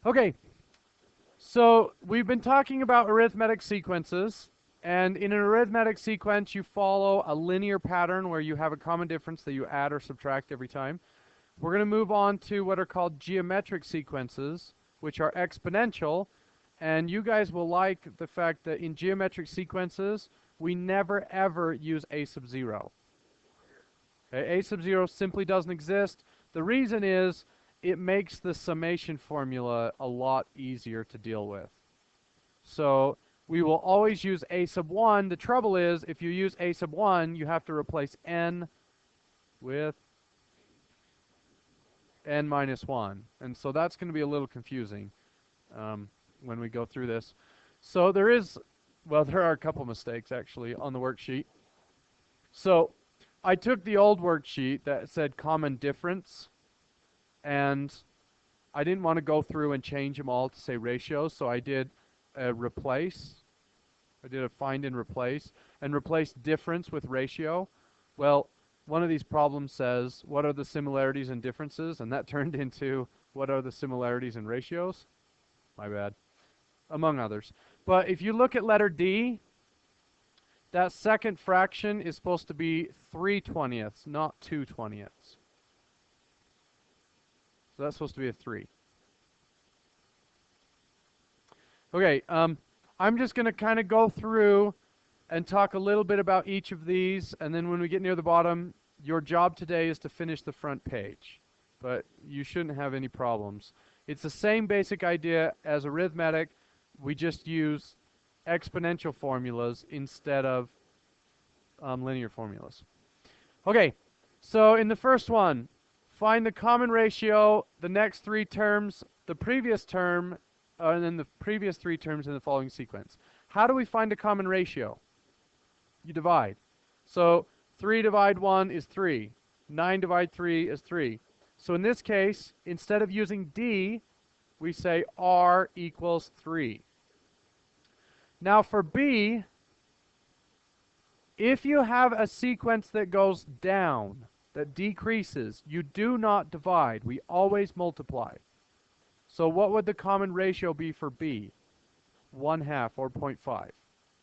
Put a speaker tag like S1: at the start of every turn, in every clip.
S1: Okay, so we've been talking about arithmetic sequences, and in an arithmetic sequence you follow a linear pattern where you have a common difference that you add or subtract every time. We're going to move on to what are called geometric sequences, which are exponential, and you guys will like the fact that in geometric sequences we never ever use a sub 0. Okay, a sub 0 simply doesn't exist. The reason is it makes the summation formula a lot easier to deal with. So we will always use a sub 1. The trouble is, if you use a sub 1, you have to replace n with n minus 1. And so that's going to be a little confusing when we go through this. So there are a couple mistakes actually on the worksheet. So I took the old worksheet that said common difference, and I didn't want to go through and change them all to say ratios, so I did a replace. I did a find and replace difference with ratio. Well, one of these problems says, what are the similarities and differences? And that turned into, what are the similarities and ratios? My bad. Among others. But if you look at letter D, that second fraction is supposed to be 3/20, not 2/20. So that's supposed to be a 3. Okay, I'm just going to kind of go through and talk a little bit about each of these, and then when we get near the bottom, your job today is to finish the front page. But you shouldn't have any problems. It's the same basic idea as arithmetic. We just use exponential formulas instead of linear formulas. Okay, so in the first one, find the common ratio, the next three terms, the previous term, and then the previous three terms in the following sequence. How do we find a common ratio? You divide. So 3 divide 1 is 3. 9 divide 3 is 3. So in this case, instead of using D, we say R equals 3. Now for B, if you have a sequence that goes down, that decreases, you do not divide. We always multiply. So what would the common ratio be for B? 1/2 or 0.5.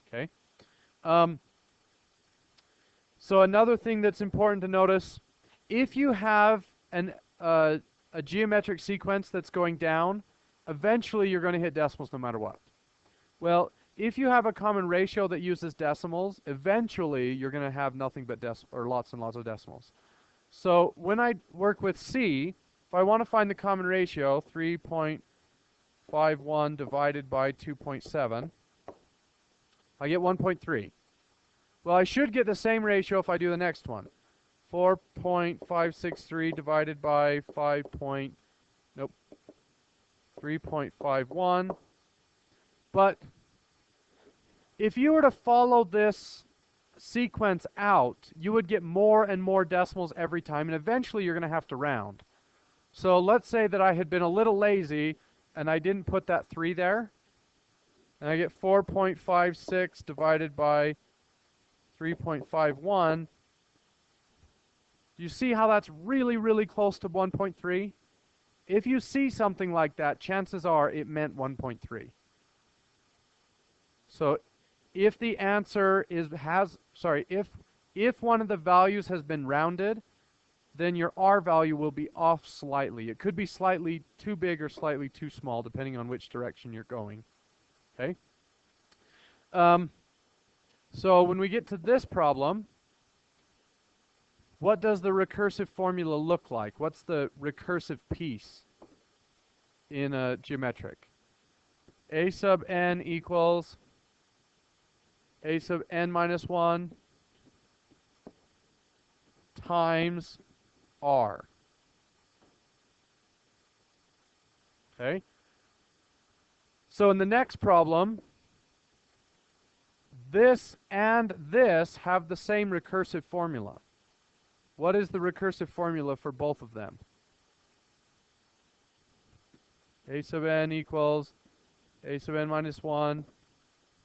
S1: Okay. So another thing that's important to notice, if you have a geometric sequence that's going down, eventually you're going to hit decimals no matter what. Well, if you have a common ratio that uses decimals, eventually you're going to have nothing but lots and lots of decimals. So when I work with C, if I want to find the common ratio, 3.51 divided by 2.7, I get 1.3. Well, I should get the same ratio if I do the next one. 4.563 divided by 3.51. But if you were to follow this sequence out, you would get more and more decimals every time, and eventually you're going to have to round. So let's say that I had been a little lazy and I didn't put that 3 there, and I get 4.56 divided by 3.51. Do you see how that's really, really close to 1.3? If you see something like that, chances are it meant 1.3. So if the answer if one of the values has been rounded, then your R value will be off slightly. It could be slightly too big or slightly too small, depending on which direction you're going. Okay? So when we get to this problem, what does the recursive formula look like? What's the recursive piece in a geometric? A sub n equals a sub n minus 1 times R. Okay? So in the next problem, this and this have the same recursive formula. What is the recursive formula for both of them? A sub n equals a sub n minus 1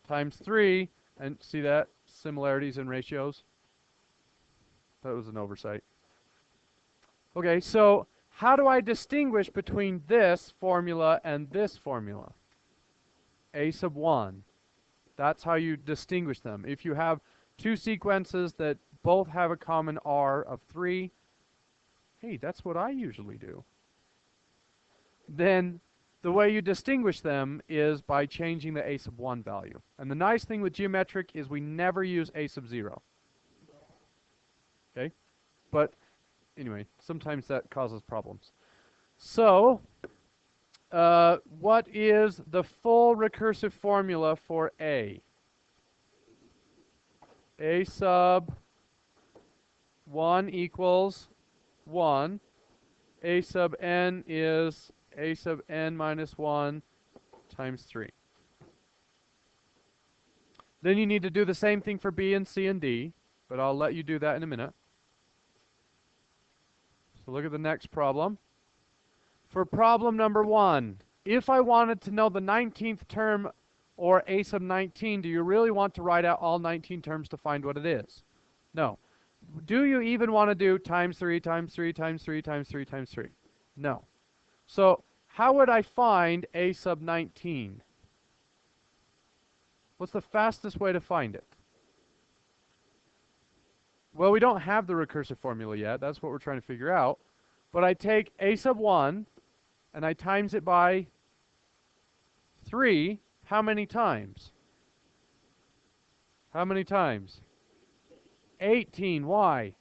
S1: times 3. And see that? Similarities and ratios. That was an oversight. Okay, so how do I distinguish between this formula and this formula? A sub 1. That's how you distinguish them. If you have two sequences that both have a common R of 3, hey, that's what I usually do. Then the way you distinguish them is by changing the a sub 1 value. And the nice thing with geometric is we never use a sub 0. Okay? But anyway, sometimes that causes problems. So, what is the full recursive formula for A? A sub 1 equals 1. A sub n is a sub n minus 1 times 3. Then you need to do the same thing for B and C and D, but I'll let you do that in a minute. So look at the next problem. For problem number 1, if I wanted to know the 19th term or a sub 19, do you really want to write out all 19 terms to find what it is? No. Do you even want to do times 3 times 3 times 3 times 3 times 3? No. So how would I find a sub 19? What's the fastest way to find it? Well, we don't have the recursive formula yet. That's what we're trying to figure out. But I take a sub 1 and I times it by 3. How many times? How many times? 18. Why?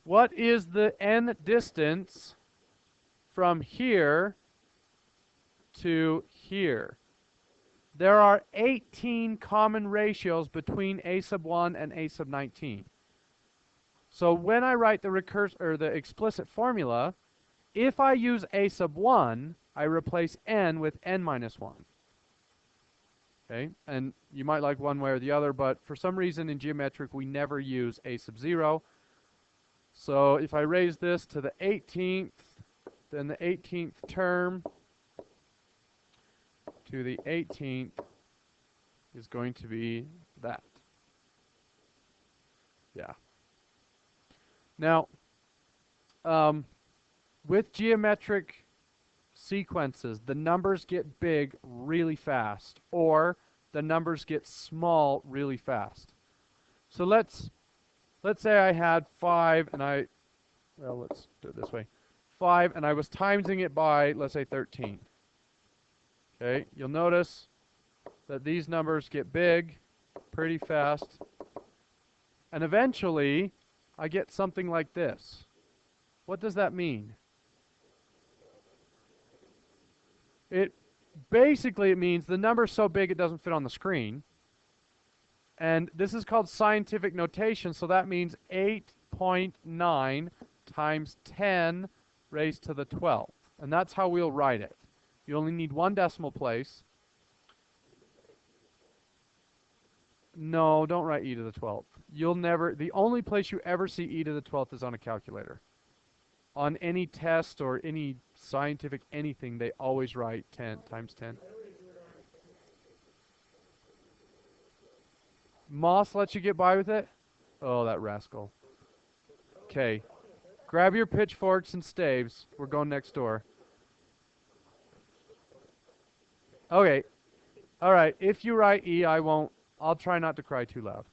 S1: What is the n distance from here to here? There are 18 common ratios between a sub 1 and a sub 19. So when I write the the explicit formula, if I use a sub 1, I replace n with n minus 1. Okay, and you might like one way or the other, but for some reason in geometric we never use a sub 0. So if I raise this to the 18th, then the 18th term to the 18th is going to be that. Yeah. Now, with geometric sequences, the numbers get big really fast, or the numbers get small really fast. So let's say I had 5 and let's do it this way. 5 and I was timesing it by, let's say, 13. Okay, you'll notice that these numbers get big pretty fast. And eventually, I get something like this. What does that mean? It means the number's so big it doesn't fit on the screen. And this is called scientific notation, so that means 8.9 times 10 raised to the 12th. And that's how we'll write it. You only need one decimal place. No, don't write e to the 12th. The only place you ever see e to the 12th is on a calculator. On any test or any scientific anything, they always write 10 times 10. Moss lets you get by with it? Oh, that rascal. Okay. Grab your pitchforks and staves. We're going next door. Okay. All right. If you write E, I'll try not to cry too loud.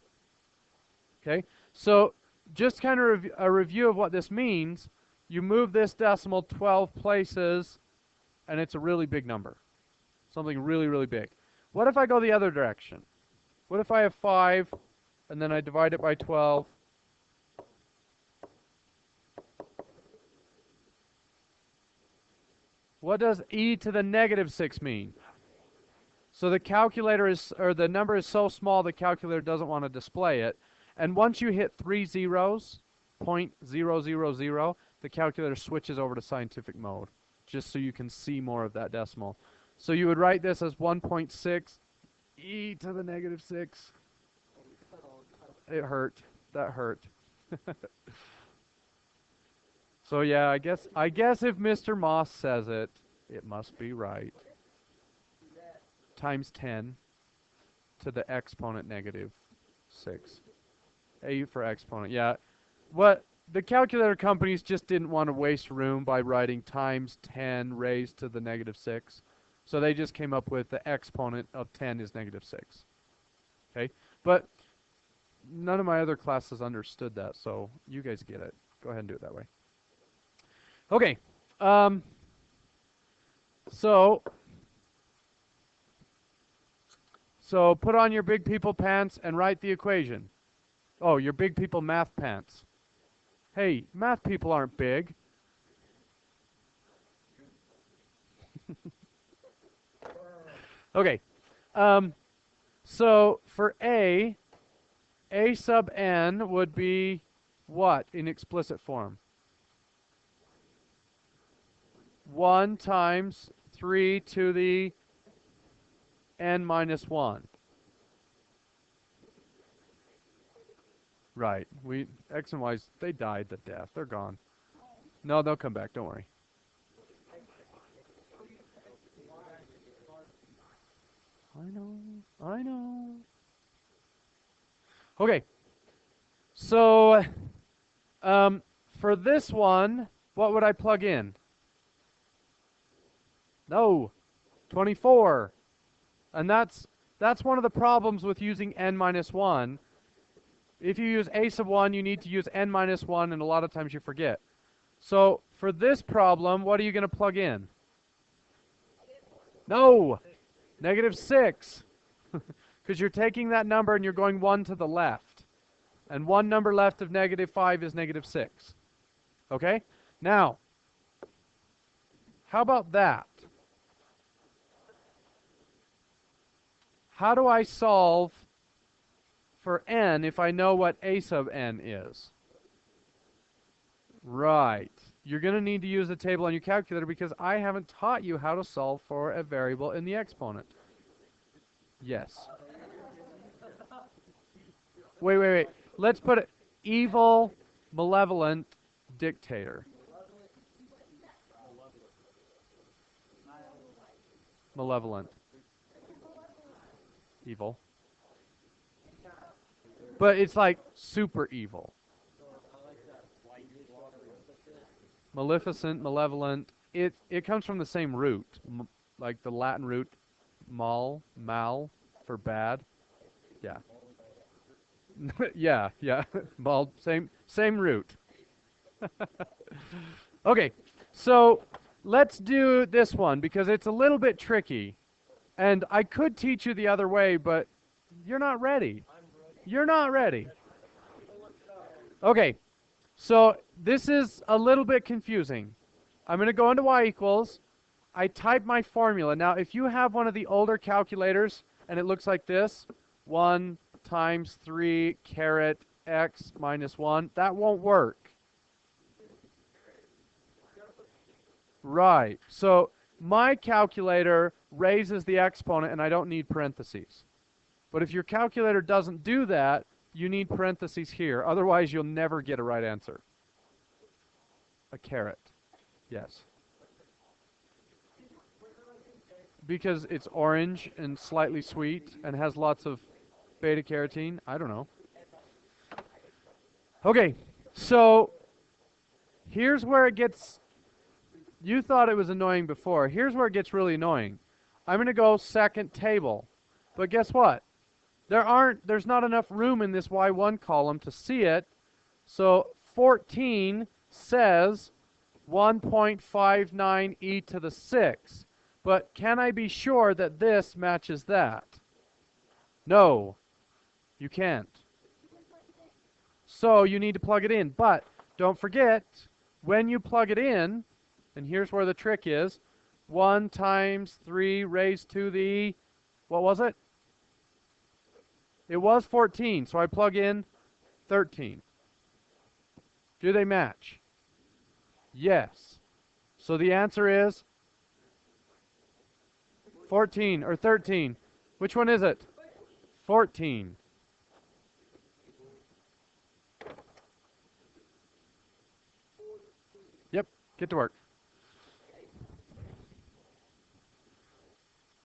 S1: Okay? So, just kind of a review of what this means. You move this decimal 12 places, and it's a really big number. Something really, really big. What if I go the other direction? What if I have 5, and then I divide it by 12? What does e to the negative 6 mean? So the calculator the number is so small the calculator doesn't want to display it. And once you hit 3 zeros, 0.000, the calculator switches over to scientific mode, just so you can see more of that decimal. So you would write this as 1.6 e to the negative 6. It hurt. That hurt. So yeah, I guess if Mr. Moss says it, it must be right. Times 10 to the exponent negative 6. A for exponent. Yeah. What the calculator companies just didn't want to waste room by writing times 10 raised to the negative 6. So they just came up with the exponent of 10 is negative 6. Okay? But none of my other classes understood that, so you guys get it. Go ahead and do it that way. Okay. So put on your big people pants and write the equation. Oh, your big people math pants. Hey, math people aren't big. Okay. So for A sub n would be what in explicit form? 1 times 3 to the n minus 1. Right. X and Y's, they died to death. They're gone. No, they'll come back. Don't worry. I know. Okay. So, for this one, what would I plug in? No, 24. And that's one of the problems with using n minus 1. If you use a sub 1, you need to use n minus 1, and a lot of times you forget. So for this problem, what are you going to plug in? No, negative 6. Because you're taking that number and you're going 1 to the left. And one number left of negative 5 is negative 6. Okay? Now, how about that? How do I solve for n if I know what a sub n is? Right. You're going to need to use a table on your calculator because I haven't taught you how to solve for a variable in the exponent. Yes. Wait. Let's put it evil, malevolent dictator. Malevolent. Evil. But it's like super evil. Maleficent, malevolent. It comes from the same root, like the Latin root mal for bad. Yeah. yeah. Mal, same root. Okay. So, let's do this one because it's a little bit tricky. And I could teach you the other way, but you're not ready. You're not ready. Okay, so this is a little bit confusing. I'm going to go into y equals. I type my formula. Now, if you have one of the older calculators, and it looks like this, 1 times 3 caret x minus 1, that won't work. Right. So my calculator raises the exponent, and I don't need parentheses. But if your calculator doesn't do that, you need parentheses here. Otherwise, you'll never get a right answer. A caret. Yes. Because it's orange and slightly sweet and has lots of beta carotene. I don't know. Okay, so here's where it gets... You thought it was annoying before. Here's where it gets really annoying. I'm going to go second table. But guess what? There's not enough room in this y1 column to see it. So 14 says 1.59 e to the 6. But can I be sure that this matches that? No, you can't. So you need to plug it in. But don't forget, when you plug it in, and here's where the trick is, 1 times 3 raised to the, what was it? It was 14, so I plug in 13. Do they match? Yes. So the answer is 14 or 13. Which one is it? 14. Yep, get to work.